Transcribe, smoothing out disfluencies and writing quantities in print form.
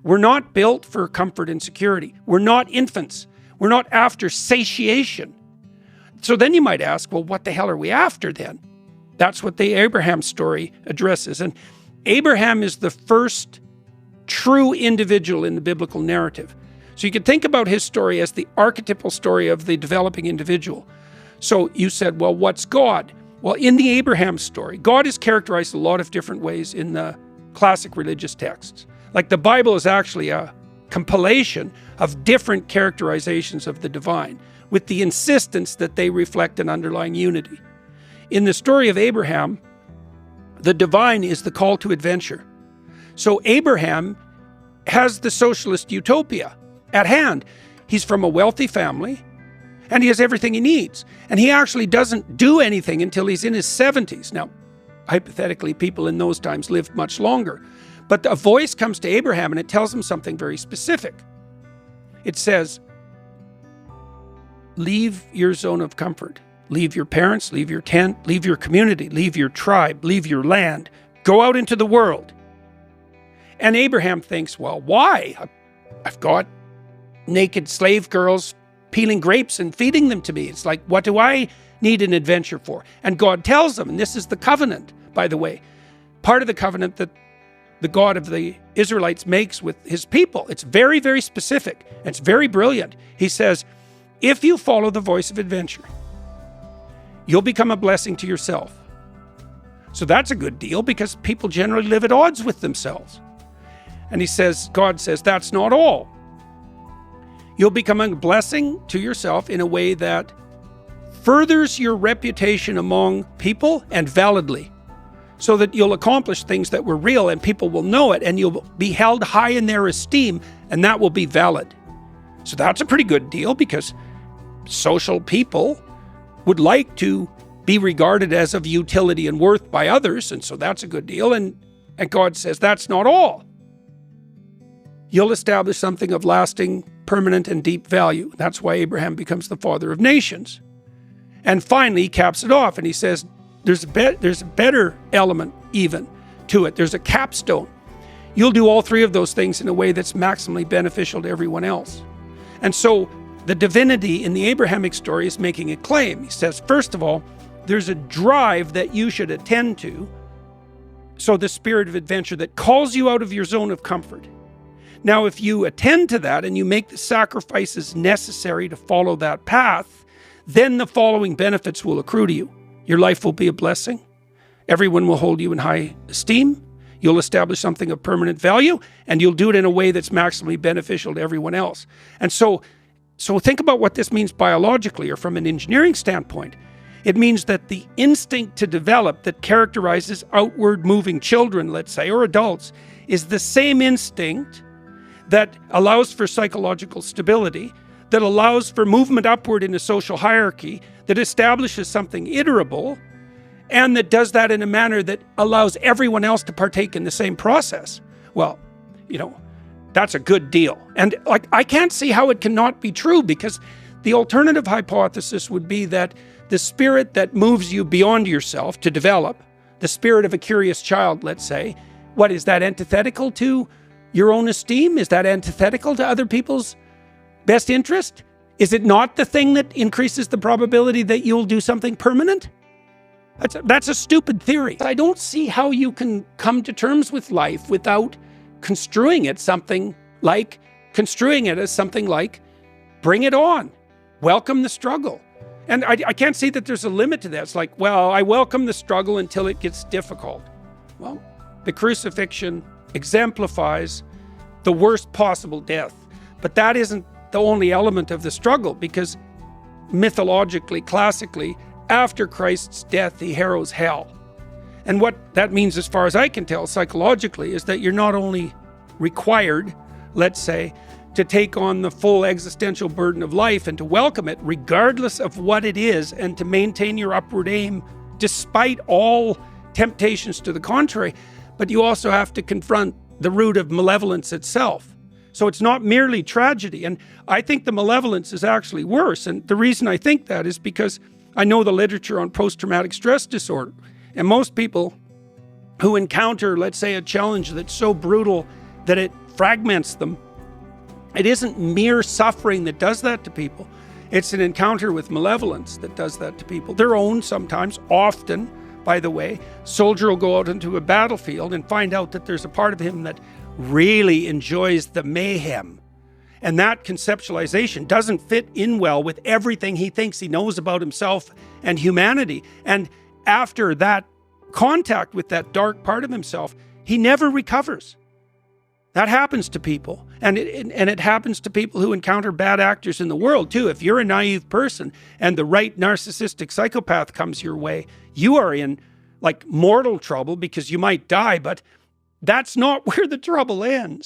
We're not built for comfort and security. We're not infants. We're not after satiation. So then you might ask, well, what the hell are we after then? That's what the Abraham story addresses. And Abraham is the first true individual in the biblical narrative. So you can think about his story as the archetypal story of the developing individual. So you said, well, what's God? Well, in the Abraham story, God is characterized a lot of different ways in the classic religious texts. Like the Bible is actually a compilation of different characterizations of the divine, with the insistence that they reflect an underlying unity. In the story of Abraham, the divine is the call to adventure. So Abraham has the socialist utopia at hand. He's from a wealthy family, and he has everything he needs. And he actually doesn't do anything until he's in his 70s. Now, hypothetically, people in those times lived much longer. But a voice comes to Abraham, and it tells him something very specific. It says, leave your zone of comfort. Leave your parents, leave your tent, leave your community, leave your tribe, leave your land. Go out into the world. And Abraham thinks, well, why? I've got naked slave girls peeling grapes and feeding them to me. It's like, what do I need an adventure for? And God tells him, and this is the covenant, by the way, part of the covenant that the God of the Israelites makes with his people. It's very, very specific. It's very brilliant. He says, if you follow the voice of adventure, you'll become a blessing to yourself. So that's a good deal because people generally live at odds with themselves. And he says, God says, that's not all. You'll become a blessing to yourself in a way that furthers your reputation among people and validly, so that you'll accomplish things that were real and people will know it, and you'll be held high in their esteem, and that will be valid. So that's a pretty good deal because social people would like to be regarded as of utility and worth by others, and so that's a good deal. And God says, that's not all. You'll establish something of lasting, permanent, and deep value. That's why Abraham becomes the father of nations. And finally, he caps it off, and he says, there's a better element even to it. There's a capstone. You'll do all three of those things in a way that's maximally beneficial to everyone else. And so the divinity in the Abrahamic story is making a claim. He says, first of all, there's a drive that you should attend to. So the spirit of adventure that calls you out of your zone of comfort. Now, if you attend to that and you make the sacrifices necessary to follow that path, then the following benefits will accrue to you. Your life will be a blessing. Everyone will hold you in high esteem. You'll establish something of permanent value, and you'll do it in a way that's maximally beneficial to everyone else. And so think about what this means biologically or from an engineering standpoint. It means that the instinct to develop that characterizes outward moving children, let's say, or adults, is the same instinct that allows for psychological stability, that allows for movement upward in a social hierarchy, that establishes something iterable, and that does that in a manner that allows everyone else to partake in the same process. Well, that's a good deal. And I can't see how it cannot be true, because the alternative hypothesis would be that the spirit that moves you beyond yourself to develop, the spirit of a curious child, let's say, what is that antithetical to your own esteem? Is that antithetical to other people's best interest? Is it not the thing that increases the probability that you'll do something permanent? That's a stupid theory. I don't see how you can come to terms with life without construing it as something like, bring it on, welcome the struggle. And I can't see that there's a limit to that. It's like, well, I welcome the struggle until it gets difficult. Well, the crucifixion exemplifies the worst possible death. But that isn't the only element of the struggle, because mythologically, classically, after Christ's death, he harrows hell. And what that means, as far as I can tell, psychologically, is that you're not only required, let's say, to take on the full existential burden of life and to welcome it, regardless of what it is, and to maintain your upward aim despite all temptations to the contrary, but you also have to confront the root of malevolence itself. So it's not merely tragedy. And I think the malevolence is actually worse. And the reason I think that is because I know the literature on post-traumatic stress disorder. And most people who encounter, let's say, a challenge that's so brutal that it fragments them. It isn't mere suffering that does that to people. It's an encounter with malevolence that does that to people. Their own sometimes, often, by the way. Soldier will go out into a battlefield and find out that there's a part of him that really enjoys the mayhem. And that conceptualization doesn't fit in well with everything he thinks he knows about himself and humanity. And after that contact with that dark part of himself, he never recovers. That happens to people. And it happens to people who encounter bad actors in the world too. If you're a naive person and the right narcissistic psychopath comes your way, you are in like mortal trouble because you might die, but that's not where the trouble ends.